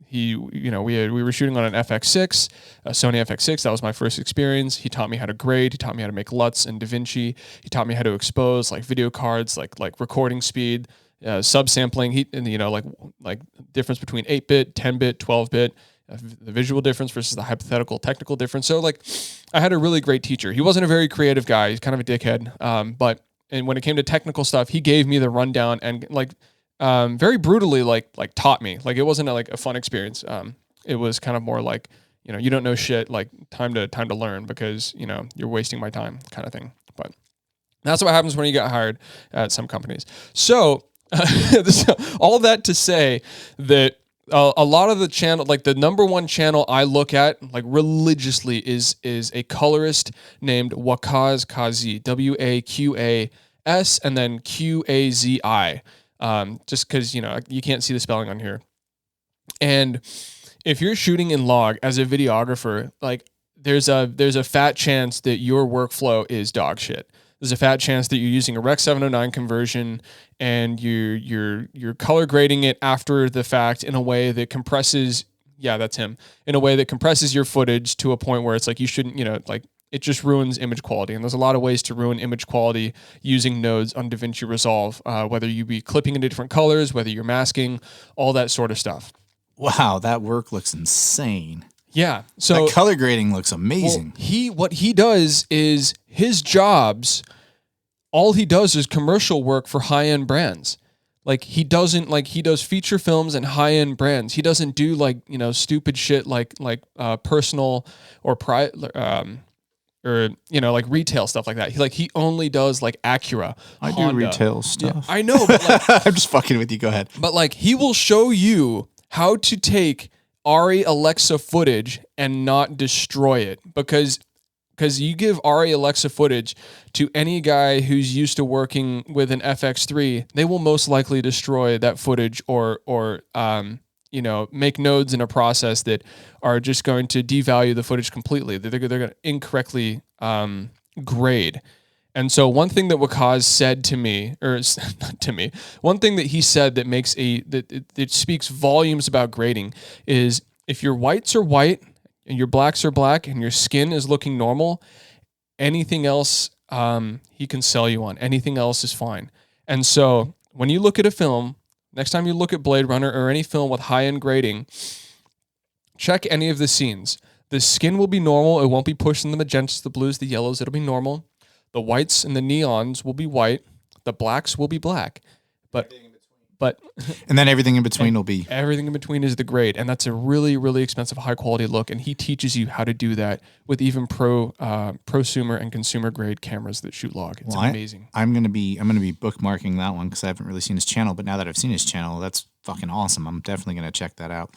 We were shooting on an FX6, a Sony FX6. That was my first experience. He taught me how to grade. He taught me how to make LUTs in DaVinci. He taught me how to expose like video cards, like recording speed, subsampling. Like difference between 8-bit, 10-bit, 12-bit, the visual difference versus the hypothetical technical difference. So like, I had a really great teacher. He wasn't a very creative guy. He's kind of a dickhead. But when it came to technical stuff, he gave me the rundown and like. Very brutally, like taught me. Like, it wasn't a fun experience. It was kind of more like, you don't know shit, like time to learn because, you're wasting my time kind of thing. But that's what happens when you get hired at some companies. So All that to say that a lot of the channel, like the number one channel I look at like religiously is a colorist named Waqaz Kazi, Waqas and then Qazi. Just because, you know, you can't see the spelling on here. And if you're shooting in log as a videographer, like there's a fat chance that your workflow is dog shit. There's a fat chance that you're using a Rec 709 conversion and you're color grading it after the fact in a way that compresses, yeah, that's him, in a way that compresses your footage to a point where it's like you shouldn't, you know, like it just ruins image quality. And there's a lot of ways to ruin image quality using nodes on DaVinci Resolve, whether you be clipping into different colors, whether you're masking, all that sort of stuff. Wow, that work looks insane. Yeah. So that color grading looks amazing. Well, what he does is his jobs, all he does is commercial work for high-end brands. Like he does feature films and high-end brands. He doesn't do like, you know, stupid shit like personal or or you know, like retail stuff like that. He only does like Acura. I Honda. do retail stuff. Yeah, I know, but like, I'm just fucking with you. Go ahead. But like he will show you how to take Arri Alexa footage and not destroy it, because you give Arri Alexa footage to any guy who's used to working with an FX3, they will most likely destroy that footage or you know, make nodes in a process that are just going to devalue the footage completely. They're going to incorrectly grade. And so one thing that Waqaz said to me, or not to me, one thing that he said that makes that speaks volumes about grading is if your whites are white and your blacks are black and your skin is looking normal, anything else he can sell you on. Anything else is fine. And so when you look at a film, next time you look at Blade Runner or any film with high-end grading, check any of the scenes. The skin will be normal. It won't be pushing the magentas, the blues, the yellows. It'll be normal. The whites and the neons will be white. The blacks will be black. But and then everything in between will be. Everything in between is the grade. And that's a really, really expensive, high-quality look. And he teaches you how to do that with even prosumer and consumer grade cameras that shoot log. It's amazing. I'm gonna be bookmarking that one because I haven't really seen his channel. But now that I've seen his channel, that's fucking awesome. I'm definitely gonna check that out.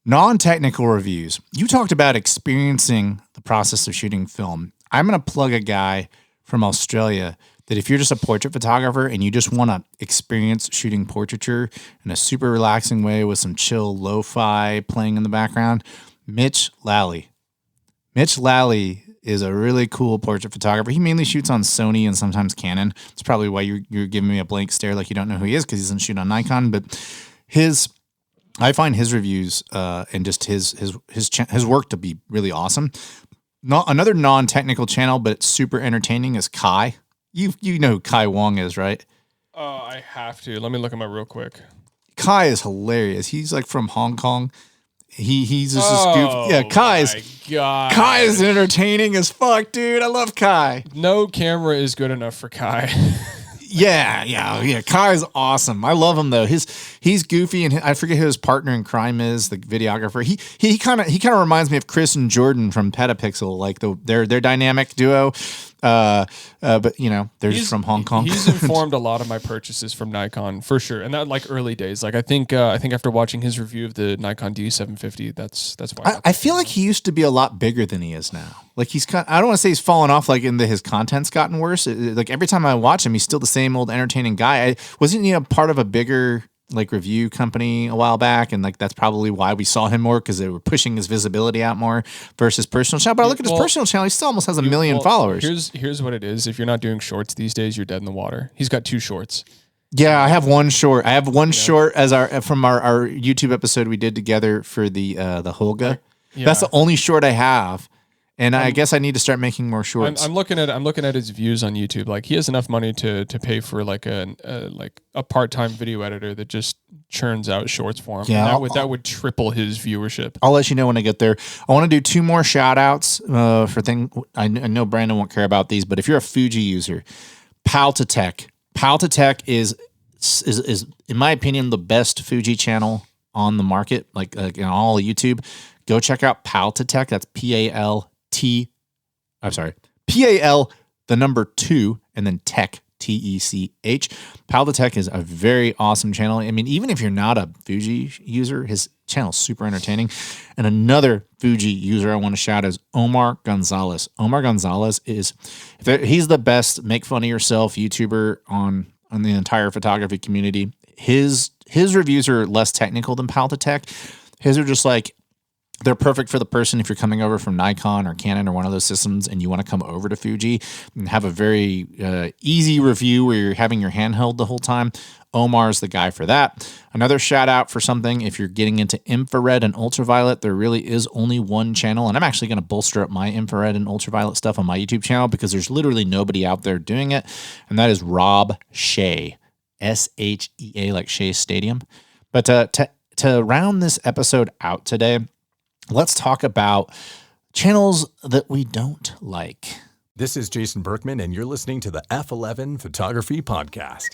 Non-technical reviews. You talked about experiencing the process of shooting film. I'm going to plug a guy from Australia that if you're just a portrait photographer and you just want to experience shooting portraiture in a super relaxing way with some chill lo-fi playing in the background, Mitch Lally. Mitch Lally is a really cool portrait photographer. He mainly shoots on Sony and sometimes Canon. It's probably why you're giving me a blank stare like you don't know who he is because he doesn't shoot on Nikon. But I find his reviews and just his work to be really awesome. Another non-technical channel, but it's super entertaining is Kai. You know who Kai Wong is, right? Oh, I have to. Let me look him up real quick. Kai is hilarious. He's like from Hong Kong. He's just a scoop. Yeah, Kai is entertaining as fuck, dude. I love Kai. No camera is good enough for Kai. Yeah. Kai is awesome. I love him though. He's goofy, and I forget who his partner in crime is, the videographer. He kind of reminds me of Chris and Jordan from Petapixel, like their dynamic duo. But you know, they're just from Hong Kong. He's informed a lot of my purchases from Nikon for sure, and that like early days. Like I think after watching his review of the Nikon D750, that's why I feel like he used to be a lot bigger than he is now. Like I don't want to say he's fallen off, like his content's gotten worse. Like every time I watch him, he's still the same old entertaining guy. Wasn't he a part of a bigger like review company a while back, and like that's probably why we saw him more, because they were pushing his visibility out more versus personal channel. But I look at his personal channel; he still almost has 1 million followers. Here's what it is: if you're not doing shorts these days, you're dead in the water. He's got 2 shorts. Yeah, I have one short. Short as from our YouTube episode we did together for the Holga. Yeah. That's the only short I have. And I guess I need to start making more shorts. I'm looking at his views on YouTube. Like he has enough money to pay for like a part-time video editor that just churns out shorts for him. Yeah, and that would triple his viewership. I'll let you know when I get there. I want to do 2 more shout outs for things. I know Brandon won't care about these, but if you're a Fuji user, Pal2Tech. Pal2Tech is in my opinion the best Fuji channel on the market, like in all of YouTube. Go check out Pal2Tech. That's PAL, the number 2, and then tech, Tech. Paldatech is a very awesome channel. I mean, even if you're not a Fuji user, his channel is super entertaining. And another Fuji user I want to shout is Omar Gonzalez. Omar Gonzalez he's the best make fun of yourself YouTuber on the entire photography community. His reviews are less technical than Paldatech. His are just like, they're perfect for the person if you're coming over from Nikon or Canon or one of those systems and you want to come over to Fuji and have a very easy review where you're having your hand held the whole time. Omar's the guy for that. Another shout out for something, if you're getting into infrared and ultraviolet, there really is only one channel, and I'm actually going to bolster up my infrared and ultraviolet stuff on my YouTube channel because there's literally nobody out there doing it, and that is Rob Shea, S-H-E-A, like Shea Stadium. But to round this episode out today, let's talk about channels that we don't like. This is Jason Berkman, and you're listening to the F11 Photography Podcast.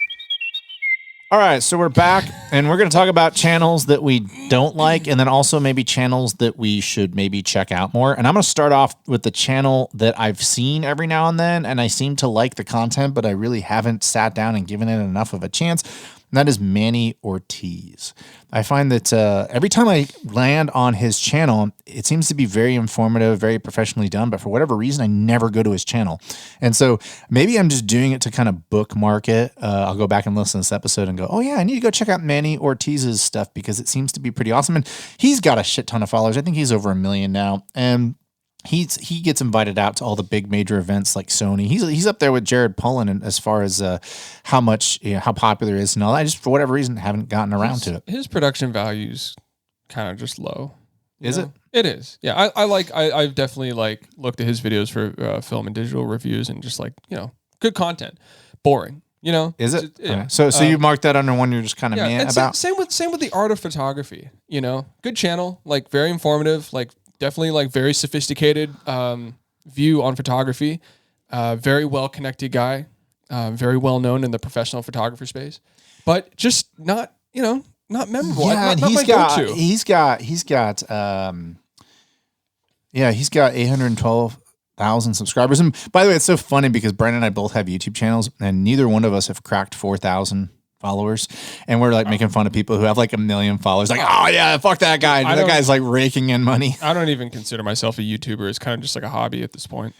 All right, so we're back, and we're going to talk about channels that we don't like, and then also maybe channels that we should maybe check out more. And I'm going to start off with the channel that I've seen every now and then, and I seem to like the content, but I really haven't sat down and given it enough of a chance. And that is Manny Ortiz. I find that every time I land on his channel, it seems to be very informative, very professionally done, but for whatever reason, I never go to his channel. And so maybe I'm just doing it to kind of bookmark it. I'll go back and listen to this episode and go, oh yeah, I need to go check out Manny Ortiz's stuff because it seems to be pretty awesome. And he's got a shit ton of followers. I think he's over 1 million now. And he gets invited out to all the big major events like Sony. He's up there with Jared Pullen as far as how much, how popular it is and all that. I just, for whatever reason, haven't gotten around to it. His production value's kind of just low. Is it? It is. Yeah, I've definitely like looked at his videos for film and digital reviews and just like, good content. Boring. Is it? Yeah. So you marked that under one you're just kind of meh about? Same with the art of photography. Good channel, like very informative, like definitely like very sophisticated view on photography. Very well connected guy, very well known in the professional photographer space, but just not not memorable. Yeah, not my go-to. He's got 812,000 subscribers. And by the way, it's so funny because Brandon and I both have YouTube channels, and neither one of us have cracked 4,000 followers, and we're like making fun of people who have like 1 million followers, like, oh yeah, fuck that guy. That guy's like raking in money. I don't even consider myself a YouTuber. It's kind of just like a hobby at this point.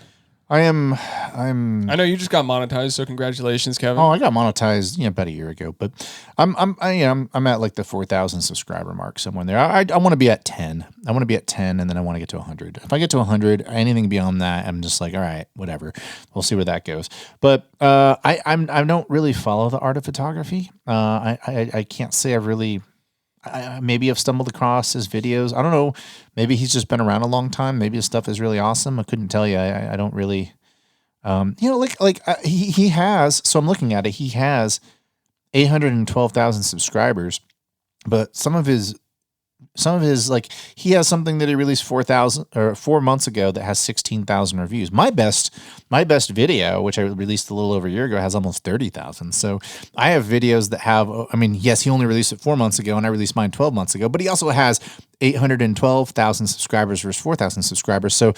I'm I know you just got monetized, so congratulations, Kevin. Oh, I got monetized about a year ago, but I'm at like the 4,000 subscriber mark somewhere there. I want to be at 10. I want to be at 10, and then I want to get to 100. If I get to 100, anything beyond that, I'm just like, all right, whatever. We'll see where that goes. But I don't really follow the art of photography. I can't say I've really. Maybe I've stumbled across his videos. I don't know. Maybe he's just been around a long time. Maybe his stuff is really awesome. I couldn't tell you. I don't really, he has, so I'm looking at it. He has 812,000 subscribers, but some of his, like, he has something that he released 4 months ago that has 16,000 reviews. My best video, which I released a little over a year ago, has almost 30,000. So I have videos that have, yes, he only released it 4 months ago, and I released mine 12 months ago, but he also has 812,000 subscribers versus 4,000 subscribers. So,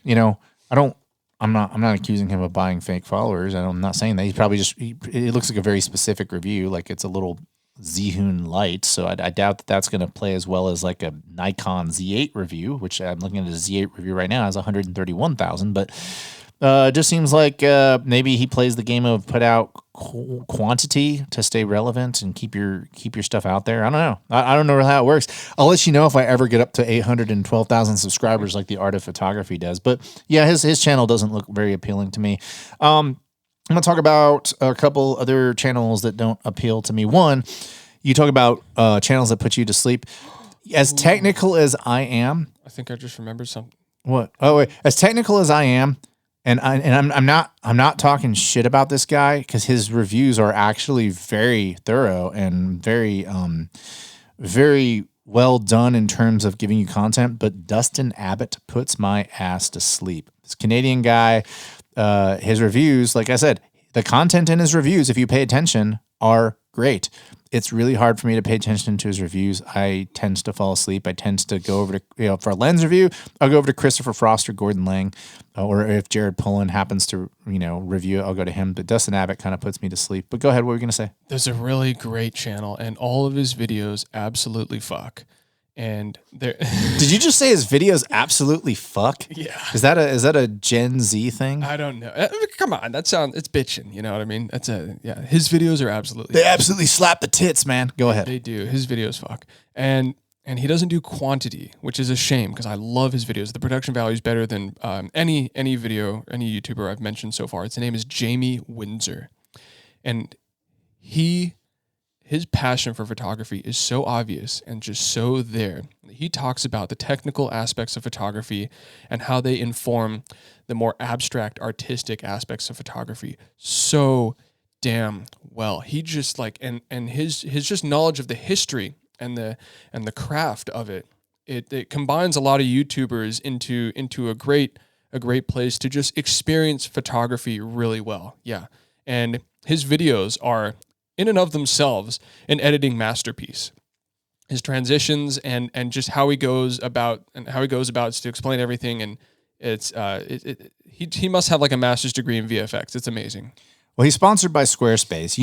I'm not accusing him of buying fake followers. I'm not saying that. He's probably it looks like a very specific review. Like it's a little Zhun light, so I doubt that that's going to play as well as like a Nikon Z8 review, which I'm looking at a Z8 review right now, has 131,000. But it just seems like maybe he plays the game of put out quantity to stay relevant and keep your stuff out there. I don't know. I don't know how it works. I'll let you know if I ever get up to 812,000 subscribers like the Art of Photography does. But yeah, his channel doesn't look very appealing to me. I'm going to talk about a couple other channels that don't appeal to me. One, you talk about channels that put you to sleep. As technical as I am, I think I just remembered something. What? Oh wait, as technical as I am, I'm not talking shit about this guy because his reviews are actually very thorough and very very well done in terms of giving you content. But Dustin Abbott puts my ass to sleep. This Canadian guy. His reviews, like I said, the content in his reviews, if you pay attention, are great. it's really hard for me to pay attention to his reviews. I tend to fall asleep. I tend to go over to, for a lens review, I'll go over to Christopher Frost or Gordon Lang, or if Jared Pullen happens to, review it, I'll go to him. But Dustin Abbott kind of puts me to sleep. But go ahead. What were you going to say? There's a really great channel, and all of his videos absolutely fuck. And there, did you just say his videos absolutely fuck? Yeah. Is that a Gen Z thing? I don't know. Come on, it's bitching. You know what I mean? His videos are absolutely. They absolutely slap the tits, man. Go ahead. They do. His videos fuck, and he doesn't do quantity, which is a shame because I love his videos. The production value is better than any video, any YouTuber I've mentioned so far. His name is Jamie Windsor, and his passion for photography is so obvious and just so there. He talks about the technical aspects of photography and how they inform the more abstract artistic aspects of photography so damn well. He just and his just knowledge of the history and the craft of it. It combines a lot of YouTubers into a great place to just experience photography really well. Yeah. And his videos are in and of themselves an editing masterpiece. His transitions and just how he goes about to explain everything, and he must have like a master's degree in VFX. It's amazing. Well, he's sponsored by Squarespace.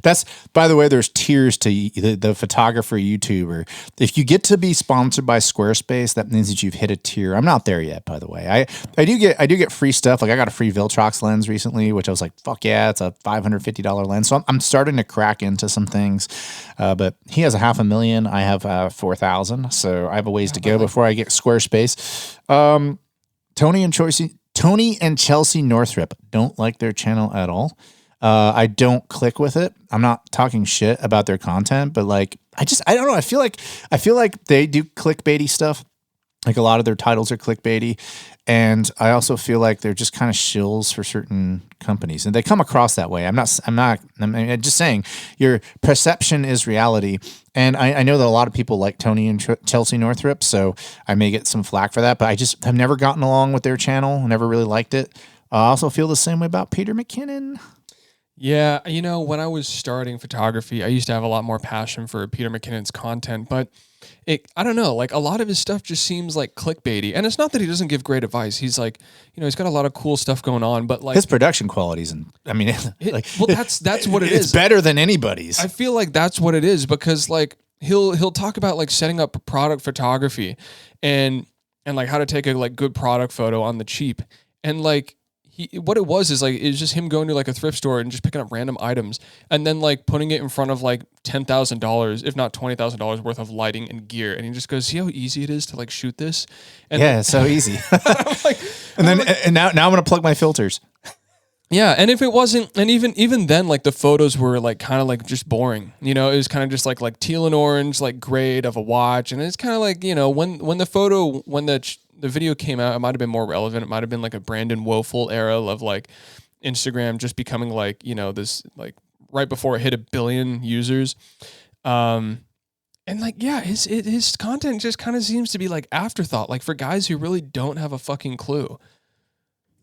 That's, by the way, there's tiers to the photographer YouTuber. If you get to be sponsored by Squarespace, that means that you've hit a tier. I'm not there yet, by the way. I do get free stuff. Like I got a free Viltrox lens recently, which I was like, fuck yeah, it's a $550 lens. So I'm starting to crack into some things. But he has 500,000. I have 4,000. So I have a ways to go before I get Squarespace. Tony and Chelsea Northrup, don't like their channel at all. I don't click with it. I'm not talking shit about their content, but I don't know. I feel like they do clickbaity stuff. Like a lot of their titles are clickbaity. And I also feel like they're just kind of shills for certain companies, and they come across that way. I'm just saying your perception is reality. And I know that a lot of people like Tony and Chelsea Northrup, so I may get some flack for that, but I've never gotten along with their channel. Never really liked it. I also feel the same way about Peter McKinnon. Yeah. When I was starting photography, I used to have a lot more passion for Peter McKinnon's content, but I don't know, like a lot of his stuff just seems like clickbaity. And it's not that he doesn't give great advice. He's like, he's got a lot of cool stuff going on, but like his production qualities, and that's what it is. It's better than anybody's. I feel like that's what it is, because like he'll talk about like setting up product photography and like how to take a like good product photo on the cheap. And like what it was is just him going to like a thrift store and just picking up random items and then like putting it in front of like $10,000, if not $20,000 worth of lighting and gear. And he just goes, see how easy it is to like shoot this? And yeah, it's so easy. And now I'm going to plug my filters. Yeah. And if it wasn't, and even then, like the photos were like kind of like just boring, it was kind of just like teal and orange, like grade of a watch. And it's kind of like, when the video came out, it might have been more relevant. It might have been like a Brandon Woeful era of like Instagram just becoming like, this like right before it hit 1 billion users. And like, yeah, his content just kind of seems to be like afterthought, like for guys who really don't have a fucking clue.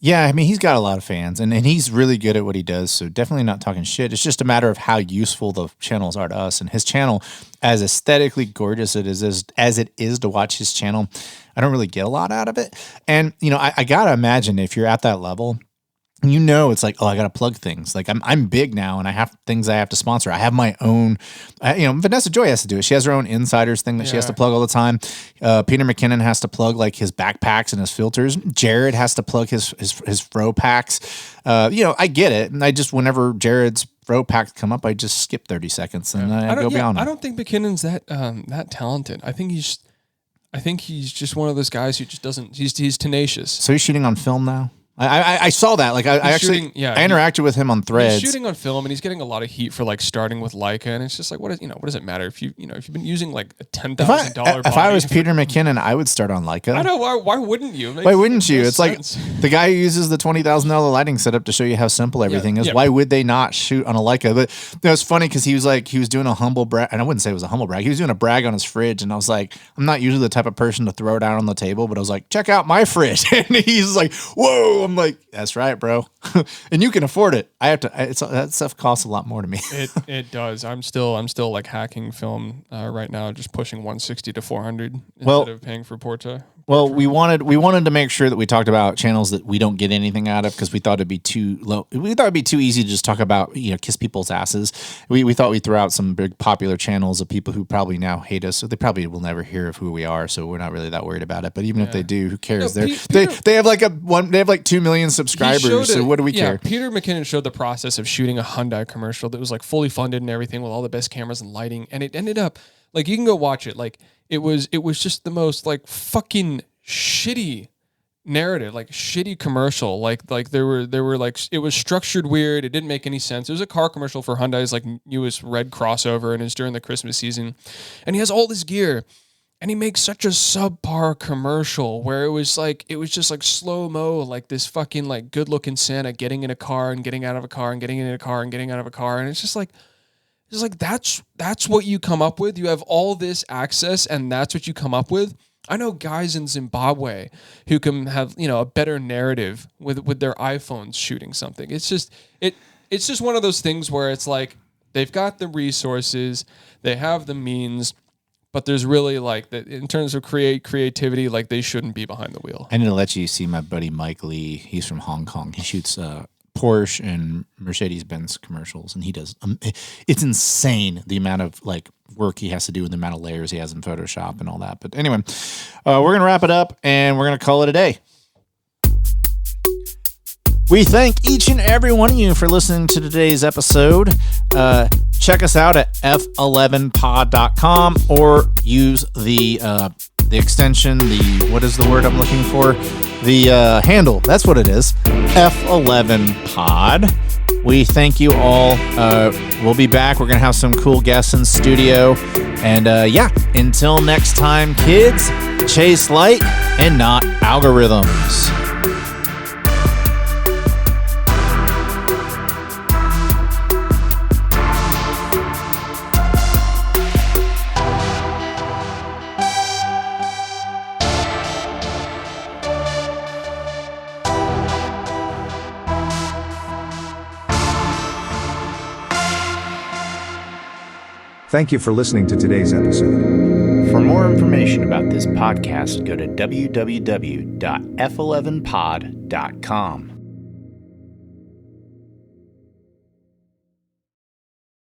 Yeah, I mean, he's got a lot of fans, and he's really good at what he does, so definitely not talking shit. It's just a matter of how useful the channels are to us. And his channel, as aesthetically gorgeous as it is to watch his channel, I don't really get a lot out of it. And, I got to imagine if you're at that level, it's like, oh, I got to plug things. Like I'm big now, and I have things I have to sponsor. I have my own, Vanessa Joy has to do it. She has her own insiders thing that she has to plug all the time. Peter McKinnon has to plug like his backpacks and his filters. Jared has to plug his fro packs. I get it. And I just, whenever Jared's fro packs come up, I just skip 30 seconds and I go beyond them. I don't think McKinnon's that talented. I think he's just one of those guys who just doesn't, he's tenacious. So he's shooting on film now? I saw that. Like I interacted with him on Threads. He's shooting on film, and he's getting a lot of heat for like starting with Leica, and it's just like, what does it matter if you've been using like a $10,000? If I was Peter McKinnon, I would start on Leica. I know. Why wouldn't you? Why wouldn't you? It's sense. Like the guy who uses the $20,000 lighting setup to show you how simple everything is. Yeah. Why would they not shoot on a Leica? But it's funny because he was doing a humble brag, and I wouldn't say it was a humble brag. He was doing a brag on his fridge, and I was like, I'm not usually the type of person to throw it out on the table, but I was like, check out my fridge, and he's like, whoa! I'm like, that's right, bro. and you can afford it. I have to. That stuff costs a lot more to me. It does. I'm still like hacking film right now, just pushing 160 to 400 Well- instead of paying for Porta. Well, we wanted to make sure that we talked about channels that we don't get anything out of because we thought it'd be too low. We thought it'd be too easy to just talk about, kiss people's asses. We thought we'd throw out some big popular channels of people who probably now hate us, so they probably will never hear of who we are. So we're not really that worried about it. But even if they do, who cares? No, They have like 2 million subscribers. So what do we care? Peter McKinnon showed the process of shooting a Hyundai commercial that was like fully funded and everything with all the best cameras and lighting, and it ended up like you can go watch it. Like it was just the most like fucking shitty narrative, like shitty commercial. Like there were like it was structured weird. It didn't make any sense. It was a car commercial for Hyundai's like newest red crossover, and it's during the Christmas season, and he has all this gear. And he makes such a subpar commercial where it was just like slow-mo, like this fucking like good-looking Santa getting in a car and getting out of a car and getting in a car and getting out of a car. And it's just like that's what you come up with. You have all this access and that's what you come up with. I know guys in Zimbabwe who can have, a better narrative with their iPhones shooting something. It's just one of those things where it's like they've got the resources, they have the means, but there's really like that in terms of creativity, like they shouldn't be behind the wheel. I need to let you see my buddy Mike Lee. He's from Hong Kong. He shoots Porsche and Mercedes-Benz commercials, and he does. It's insane the amount of like work he has to do and the amount of layers he has in Photoshop and all that. But anyway, we're gonna wrap it up and we're gonna call it a day. We thank each and every one of you for listening to today's episode. Check us out at f11pod.com or use the extension, what is the word I'm looking for? The handle, that's what it is, F11pod. We thank you all. We'll be back. We're going to have some cool guests in studio. And until next time, kids, chase light and not algorithms. Thank you for listening to today's episode. For more information about this podcast, go to www.f11pod.com.